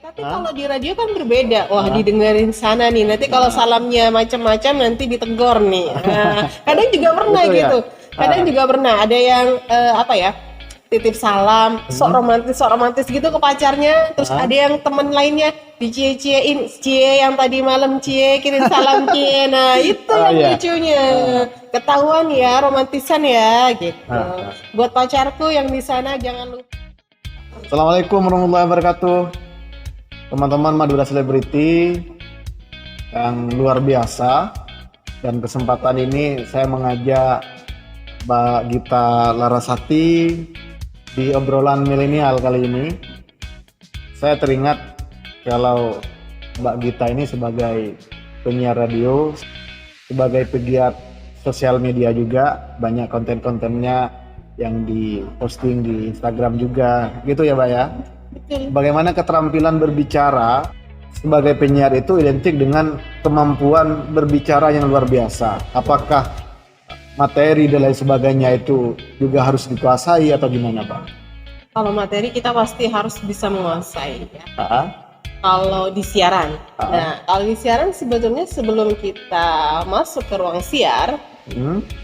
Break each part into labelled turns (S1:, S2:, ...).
S1: Tapi kalau di radio kan berbeda. Wah, didengerin sana nih. Nanti kalau salamnya macam-macam nanti ditegor nih. Nah, kadang juga pernah
S2: Gitu ya?
S1: gitu. Kadang juga pernah ada yang apa ya? Titip salam, sok romantis gitu ke pacarnya. Terus ada yang temen lainnya dicie-ciein, cie yang tadi malam cie kirim salam cie. Nah, itu yang
S2: iya.
S1: lucunya. Ketahuan ya, romantisan ya gitu. Buat pacarku yang di sana jangan lupa.
S2: Assalamualaikum warahmatullahi wabarakatuh. Teman-teman Madura Celebrity yang luar biasa. Dan kesempatan ini saya mengajak Mbak Gita Larasati di obrolan milenial kali ini. Saya teringat kalau Mbak Gita ini sebagai penyiar radio, sebagai pegiat sosial media juga, banyak konten-kontennya yang diposting di Instagram juga, gitu ya Mbak ya. Bagaimana keterampilan berbicara sebagai penyiar itu identik dengan kemampuan berbicara yang luar biasa. Apakah materi dan lain sebagainya itu juga harus dikuasai atau gimana Pak?
S1: Kalau materi kita pasti harus bisa menguasai ya. Kalau di siaran. Nah, kalau di siaran sebetulnya sebelum kita masuk ke ruang siar,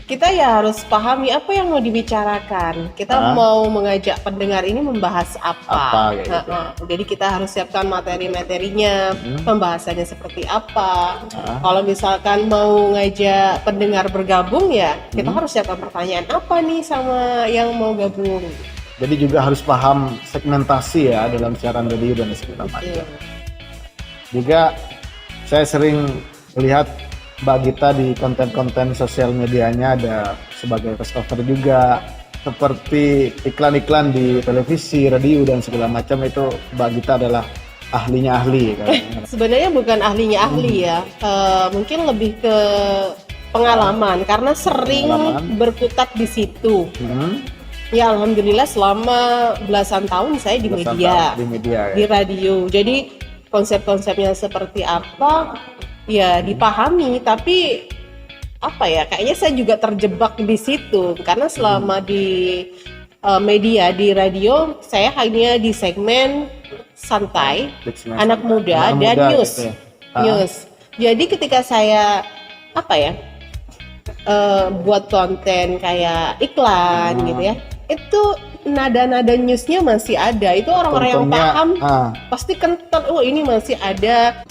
S1: kita ya harus pahami apa yang mau dibicarakan. Kita mau mengajak pendengar ini membahas apa
S2: gitu.
S1: Jadi kita harus siapkan materi-materinya, pembahasannya seperti apa. Kalau misalkan mau ngajak pendengar bergabung ya, kita harus siapkan pertanyaan apa nih sama yang mau gabung.
S2: Jadi juga harus paham segmentasi ya dalam siaran radio dan segala macam. Juga saya sering melihat Mbak Gita di konten-konten sosial medianya ada sebagai host cover juga, seperti iklan-iklan di televisi, radio dan segala macam. Itu Mbak Gita adalah ahlinya ahli kan?
S1: Sebenarnya bukan ahlinya ahli ya, mungkin lebih ke pengalaman karena sering berkutat di situ. Ya alhamdulillah selama belasan tahun saya di media, di radio. Jadi konsep-konsepnya seperti apa ya dipahami, tapi apa ya kayaknya saya juga terjebak di situ karena selama di media di radio saya hanya di segmen santai, anak muda dan news.
S2: Gitu ya.
S1: News. Jadi ketika saya apa ya buat konten kayak iklan gitu ya, itu nada-nada newsnya masih ada. Itu orang-orang yang paham pasti kental. Oh ini masih ada.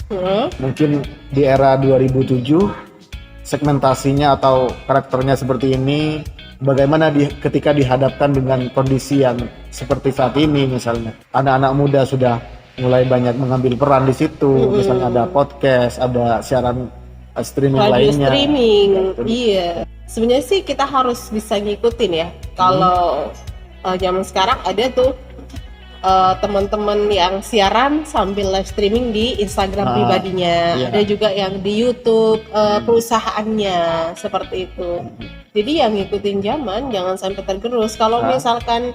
S2: Mungkin di era 2007 segmentasinya atau karakternya seperti ini. Bagaimana ketika dihadapkan dengan kondisi yang seperti saat ini, misalnya anak-anak muda sudah mulai banyak mengambil peran di situ. Misalnya ada podcast, ada siaran streaming
S1: radio
S2: lainnya.
S1: Streaming, iya. Sebenarnya sih kita harus bisa ngikutin ya. Kalau zaman sekarang ada tuh teman-teman yang siaran sambil live streaming di Instagram pribadinya. Ada juga yang di YouTube perusahaannya seperti itu. Jadi yang ngikutin zaman jangan sampai tergerus. Kalau misalkan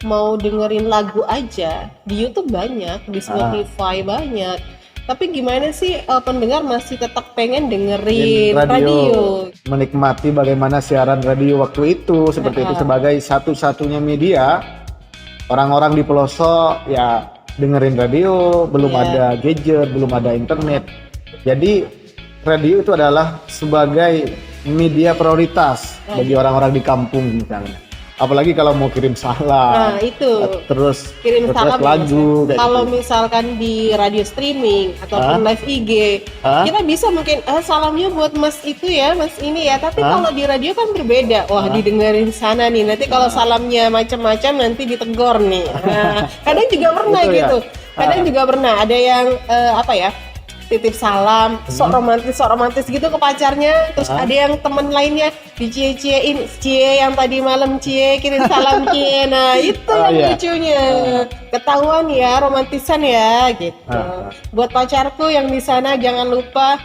S1: mau dengerin lagu aja di YouTube banyak, di Spotify banyak. Tapi gimana sih pendengar masih tetap pengen dengerin radio.
S2: Menikmati bagaimana siaran radio waktu itu, seperti itu sebagai satu-satunya media. Orang-orang di pelosok ya dengerin radio, belum ada gadget, belum ada internet. Jadi radio itu adalah sebagai media prioritas bagi orang-orang di kampung misalnya. Apalagi kalau mau kirim salam, terus
S1: kirim salam
S2: lagu.
S1: Kalau
S2: gitu.
S1: misalkan di radio streaming ataupun live IG, kita bisa mungkin salamnya buat Mas itu ya, Mas ini ya. Tapi kalau di radio kan berbeda. Wah, didengerin sana nih. Nanti kalau salamnya macam-macam nanti ditegor nih. Nah, kadang juga pernah gitu. Kadang juga pernah ada yang apa ya? Titip salam, sok romantis gitu ke pacarnya. Terus ada yang temen lainnya dicie-ciein, cie yang tadi malam cie kirim salam cie. Nah itu yang lucunya. Ketahuan ya, romantisan ya gitu. Buat pacarku yang di sana jangan lupa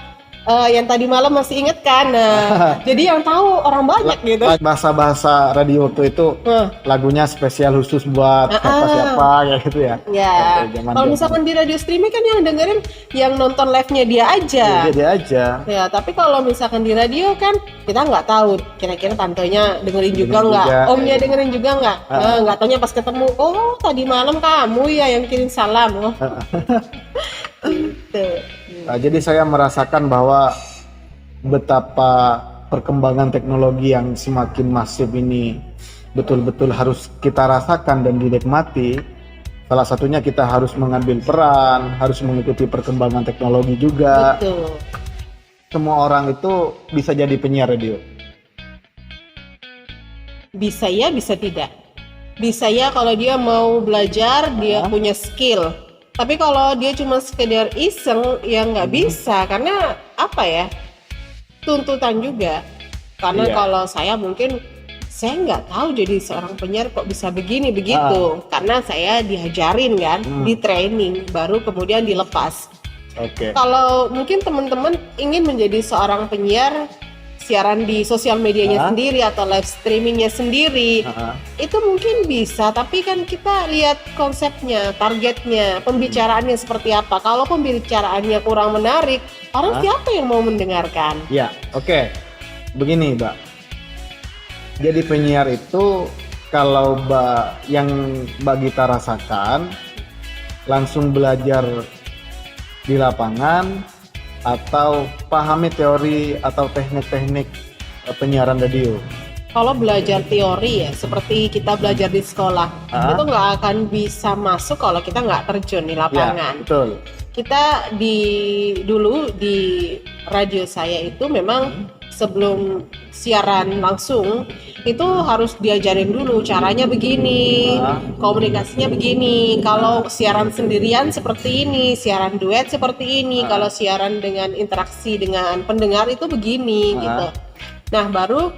S1: Yang tadi malam masih inget kan? Nah, jadi yang tahu orang banyak gitu.
S2: Bahasa-bahasa radio waktu itu lagunya spesial khusus buat siapa-siapa kayak gitu ya.
S1: Ya. Kalau misalkan di radio streaming kan yang dengerin yang nonton live-nya dia aja.
S2: Dia aja.
S1: Ya, tapi kalau misalkan di radio kan kita nggak tahu kira-kira tantenya dengerin juga nggak, omnya dengerin juga nggak. Nggak taunya pas ketemu, oh tadi malam kamu ya yang kirim salam. Oh. Gitu.
S2: Nah, jadi saya merasakan bahwa betapa perkembangan teknologi yang semakin masif ini betul-betul harus kita rasakan dan dinikmati. Salah satunya kita harus mengambil peran, harus mengikuti perkembangan teknologi juga.
S1: Betul.
S2: Semua orang itu bisa jadi penyiar radio.
S1: Bisa ya, bisa tidak. Bisa ya kalau dia mau belajar, dia punya skill. Tapi kalau dia cuma sekedar iseng, ya nggak bisa. Karena apa ya, tuntutan juga. Karena kalau saya mungkin, saya nggak tahu jadi seorang penyiar kok bisa begini, begitu. Karena saya diajarin kan, di training, baru kemudian dilepas. Kalau mungkin teman-teman ingin menjadi seorang penyiar, siaran di sosial medianya sendiri atau live streamingnya sendiri, itu mungkin bisa, tapi kan kita lihat konsepnya, targetnya, pembicaraannya seperti apa. Kalau pembicaraannya kurang menarik, orang siapa yang mau mendengarkan?
S2: Ya, oke. Begini, Mbak. Jadi penyiar itu kalau yang Mbak Gita rasakan, langsung belajar di lapangan, atau pahami teori atau teknik-teknik penyiaran radio.
S1: Kalau belajar teori ya, seperti kita belajar di sekolah, itu nggak akan bisa masuk kalau kita nggak terjun di lapangan.
S2: Ya, betul.
S1: Kita dulu di radio saya itu memang sebelum siaran langsung itu harus diajarin dulu caranya begini, komunikasinya begini. Kalau siaran sendirian seperti ini, siaran duet seperti ini, kalau siaran dengan interaksi dengan pendengar itu begini gitu. Nah, baru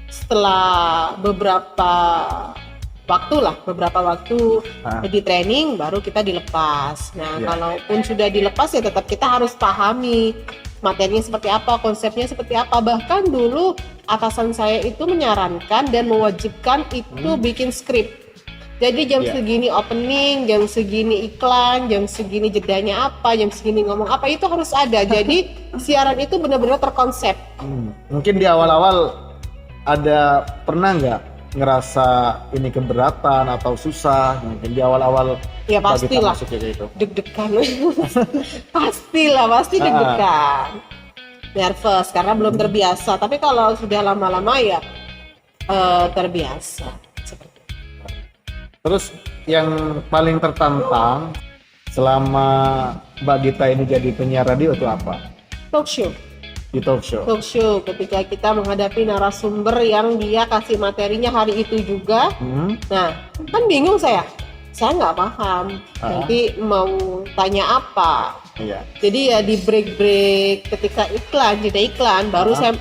S1: setelah beberapa waktu di training baru kita dilepas. Nah, kalaupun sudah dilepas ya tetap kita harus pahami materinya seperti apa, konsepnya seperti apa. Bahkan dulu atasan saya itu menyarankan dan mewajibkan itu bikin skrip. Jadi jam segini opening, jam segini iklan, jam segini jedanya apa, jam segini ngomong apa, itu harus ada. Jadi siaran itu benar-benar terkonsep.
S2: Mungkin di awal-awal pernah nggak ngerasa ini keberatan atau susah mungkin di awal-awal?
S1: Ya pastilah, deg-degan. pasti deg-degan, nervous karena belum terbiasa. Tapi kalau sudah lama-lama ya terbiasa.
S2: Terus yang paling tertantang selama Mbak Gita ini jadi penyiar radio itu apa?
S1: Talk show.
S2: Di talk show
S1: ketika kita menghadapi narasumber yang dia kasih materinya hari itu juga. Nah, kan bingung saya nggak paham nanti mau tanya apa. Jadi ya di break ketika jeda iklan baru saya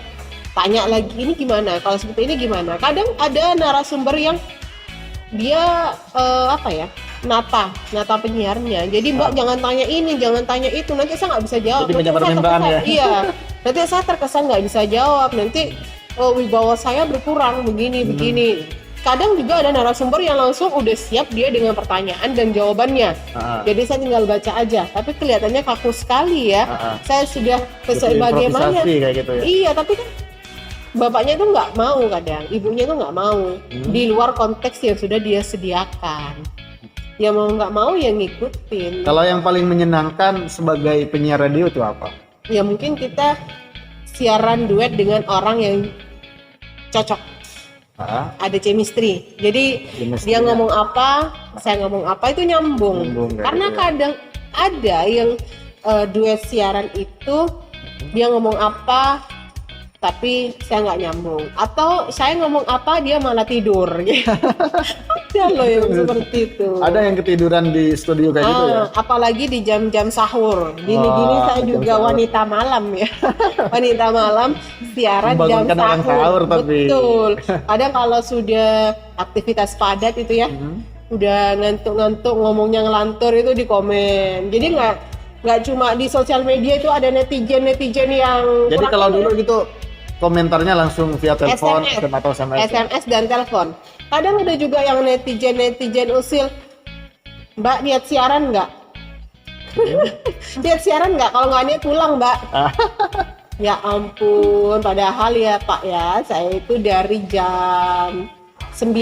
S1: tanya lagi, ini gimana, kalau seperti ini gimana. Kadang ada narasumber yang dia nata penyiarnya. Jadi Mbak jangan tanya ini, jangan tanya itu, nanti saya nggak bisa jawab.
S2: Jadi banyak permintaan ya?
S1: Iya, nanti saya terkesan nggak bisa jawab, nanti wibawa saya berkurang begini. Kadang juga ada narasumber yang langsung udah siap dia dengan pertanyaan dan jawabannya. Jadi saya tinggal baca aja, tapi kelihatannya kaku sekali ya. Saya sudah bagaimana?
S2: Kayak gitu ya?
S1: Iya, tapi kan bapaknya tuh nggak mau, kadang ibunya tuh nggak mau, di luar konteks yang sudah dia sediakan. Ya mau nggak mau ya ngikutin.
S2: Kalau yang paling menyenangkan sebagai penyiar radio itu apa?
S1: Ya mungkin kita siaran duet dengan orang yang cocok, ada chemistry. Jadi dia ngomong apa, saya ngomong apa, itu nyambung. Karena kadang ada yang duet siaran itu dia ngomong apa tapi saya nggak nyambung, atau saya ngomong apa dia malah tidur. Ada loh yang seperti itu. Ada
S2: yang ketiduran di studio kayak gitu ya?
S1: Apalagi di jam-jam sahur. Gini-gini saya juga wanita malam ya. Wanita malam siaran jam sahur. Betul. Kadang kalau sudah aktivitas padat itu ya, udah ngantuk-ngantuk ngomongnya ngelantur itu di komen. Jadi nggak cuma di sosial media itu ada netizen yang
S2: Jadi
S1: kurang
S2: kalau
S1: ajar.
S2: dulu gitu komentarnya langsung via telepon
S1: SMS.
S2: atau SMS.
S1: SMS dan telepon. Kadang ada juga yang netizen usil, Mbak niat siaran nggak? Niat siaran nggak? Kalau nggak niat pulang Mbak. Ya ampun, padahal ya Pak ya, saya itu dari jam 9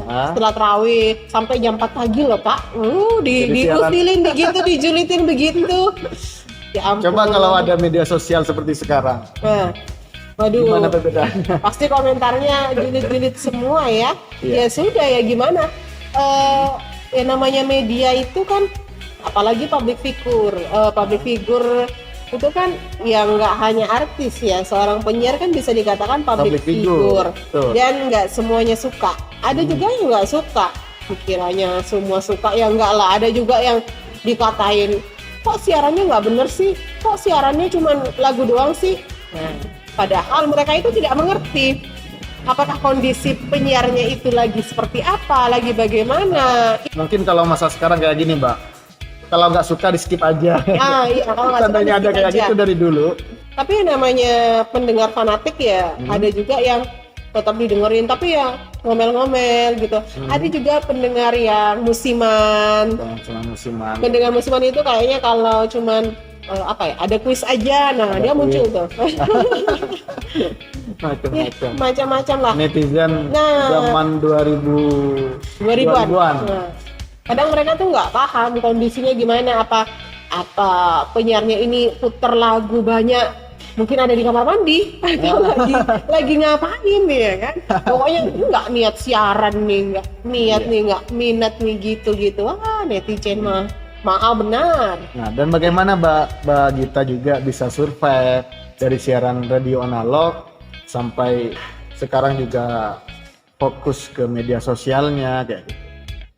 S1: setelah tarawih sampai jam 4 pagi loh Pak.
S2: Jadi siaran.
S1: Diusilin begitu, dijulitin begitu. Ya ampun.
S2: Coba kalau ada media sosial seperti sekarang,
S1: Nah, waduh.
S2: gimana perbedaannya?
S1: Pasti komentarnya julid-julid semua ya.
S2: Iya.
S1: Ya sudah ya gimana? Ya namanya media itu kan, apalagi public figure. Public figure itu kan yang nggak hanya artis ya, seorang penyiar kan bisa dikatakan public figure.
S2: Betul.
S1: Dan nggak semuanya suka. Ada juga yang nggak suka. Pikirannya semua suka, ya enggak lah. Ada juga yang dikatain, kok siarannya nggak bener sih? Kok siarannya cuma lagu doang sih? Nah, padahal mereka itu tidak mengerti apakah kondisi penyiarnya itu lagi seperti apa, lagi bagaimana.
S2: Mungkin kalau masa sekarang kayak gini Mbak, kalau nggak suka di skip aja.
S1: Iya, kalau nggak suka
S2: Tandanya ada
S1: di-skip
S2: kayak
S1: aja.
S2: gitu dari dulu.
S1: Tapi yang namanya pendengar fanatik ya, ada juga yang tetap didengerin tapi ya ngomel-ngomel gitu. Ada juga pendengar yang musiman.
S2: Cuma musiman.
S1: Pendengar musiman itu kayaknya kalau cuman ada kuis aja, nah
S2: Ada
S1: dia
S2: kuis.
S1: muncul tuh.
S2: Macam-macam.
S1: Macam-macam lah.
S2: Netizen
S1: Nah.
S2: zaman
S1: 2000-an.
S2: 2000-an.
S1: Nah, kadang mereka tuh nggak paham kondisinya gimana, apa penyiarnya ini puter lagu banyak, mungkin ada di kamar mandi atau lagi ngapain nih ya kan. Pokoknya nggak niat siaran nih, nggak niat
S2: Iya.
S1: nih, nggak minat nih gitu. Wah, netizen mah mahal benar.
S2: Nah, dan bagaimana Mbak Gita juga bisa survive dari siaran radio analog sampai sekarang juga fokus ke media sosialnya kayak gitu.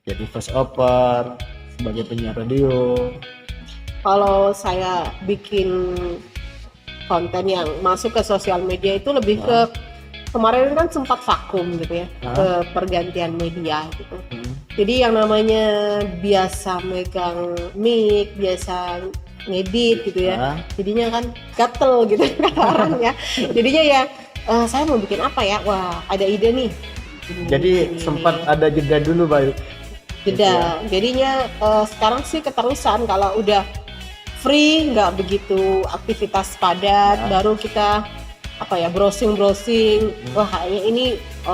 S2: Jadi voice over sebagai penyiar radio.
S1: Kalau saya bikin konten yang masuk ke sosial media itu lebih ke kemarin kan sempat vakum gitu ya, ke pergantian media gitu. Jadi yang namanya biasa megang mic, biasa ngedit gitu ya, jadinya kan gatel gitu kata orang ya. Jadinya ya saya mau bikin apa ya? Wah, ada ide nih.
S2: Jadi sempat ada jeda dulu Mbak.
S1: Jeda. Jadinya sekarang sih keterusan, kalau udah free nggak begitu aktivitas padat, baru kita browsing. Wah, kayaknya ini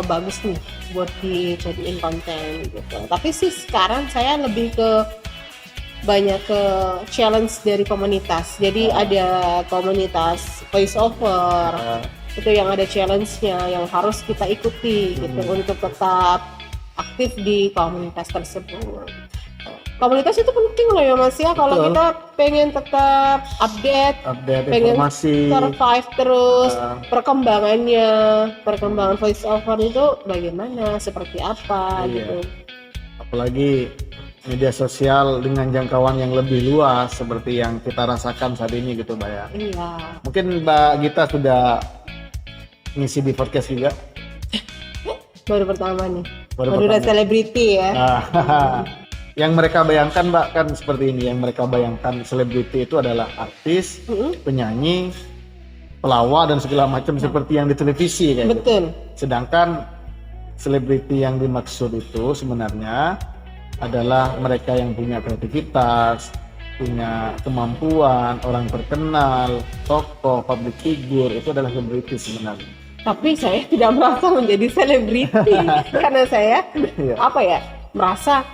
S1: bagus nih buat dijadiin konten gitu. Tapi sih sekarang saya lebih ke banyak ke challenge dari komunitas. Jadi ada komunitas voice over, itu yang ada challenge-nya yang harus kita ikuti gitu untuk tetap aktif di komunitas tersebut. Komunitas itu penting loh ya Mas ya, kalau
S2: Betul.
S1: kita pengen tetap update pengen
S2: informasi.
S1: survive terus, perkembangan voice over itu bagaimana, seperti apa
S2: Iya.
S1: gitu.
S2: Apalagi media sosial dengan jangkauan yang lebih luas seperti yang kita rasakan saat ini gitu Mbak ya.
S1: Iya.
S2: Mungkin Mbak Gita sudah ngisi di podcast juga.
S1: Baru pertama nih.
S2: Baru
S1: Udah
S2: pertama.
S1: selebriti ya.
S2: Yang mereka bayangkan Mbak kan seperti ini, yang mereka bayangkan selebriti itu adalah artis, penyanyi, pelawak dan segala macam seperti yang di televisi kayak gitu.
S1: Betul.
S2: Sedangkan selebriti yang dimaksud itu sebenarnya adalah mereka yang punya kreativitas, punya kemampuan, orang terkenal, tokoh, public figure, itu adalah selebriti sebenarnya.
S1: Tapi saya tidak merasa menjadi selebriti karena saya merasa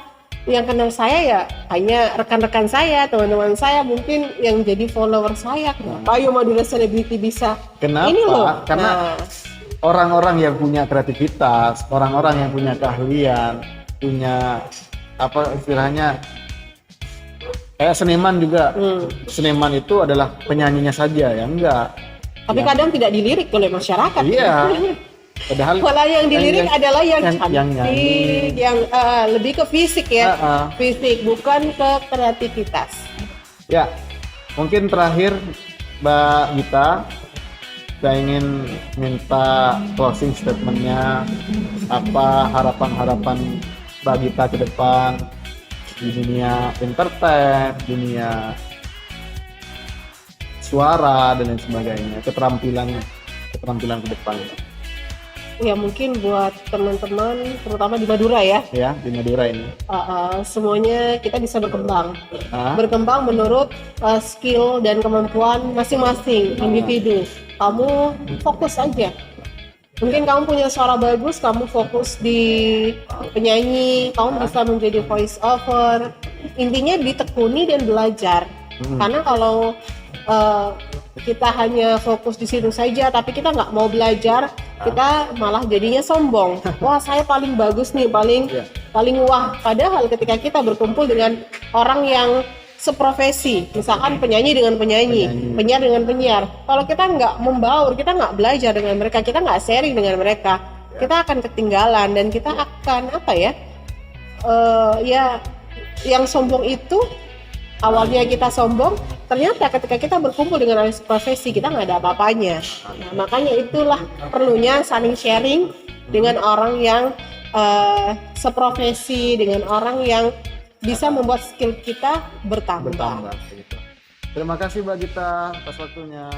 S1: yang kenal saya ya hanya rekan-rekan saya, teman-teman saya, mungkin yang jadi follower saya. Kenapa Ayo Madura Selebriti bisa?
S2: Kenapa?
S1: Ini loh.
S2: Karena orang-orang yang punya kreativitas, orang-orang yang punya keahlian, punya istilahnya kayak seniman juga. Seniman itu adalah penyanyinya saja ya enggak.
S1: Tapi kadang tidak dilirik oleh masyarakat.
S2: Iya. Padahal
S1: Malah yang dilirik adalah yang cantik,
S2: yang nyanyi.
S1: yang lebih ke fisik ya,
S2: Uh-uh.
S1: fisik bukan ke kreativitas.
S2: Ya, mungkin terakhir Mbak Gita, saya ingin minta closing statementnya, apa harapan-harapan Mbak Gita ke depan di dunia entertain, dunia suara dan lain sebagainya, keterampilan ke depan.
S1: Ya mungkin buat teman-teman, terutama di Madura ya,
S2: Di Madura ini.
S1: semuanya kita bisa berkembang.
S2: Ah.
S1: Berkembang menurut skill dan kemampuan masing-masing individu. Kamu fokus aja. Mungkin kamu punya suara bagus, kamu fokus di penyanyi, kamu bisa menjadi voice over. Intinya ditekuni dan belajar. Karena kalau kita hanya fokus di situ saja, tapi kita nggak mau belajar, kita malah jadinya sombong. Wah, saya paling bagus nih, paling wah. Padahal ketika kita berkumpul dengan orang yang seprofesi, misalkan penyanyi dengan penyanyi, penyiar dengan penyiar. Kalau kita nggak membaur, kita nggak belajar dengan mereka, kita nggak sharing dengan mereka, kita akan ketinggalan dan kita akan yang sombong itu awalnya kita sombong, ternyata ketika kita berkumpul dengan orang profesi kita nggak ada apa-apanya. Nah, makanya itulah perlunya saling sharing dengan orang yang seprofesi, dengan orang yang bisa membuat skill kita bertambah.
S2: Gitu. Terima kasih Mbak Gita atas waktunya.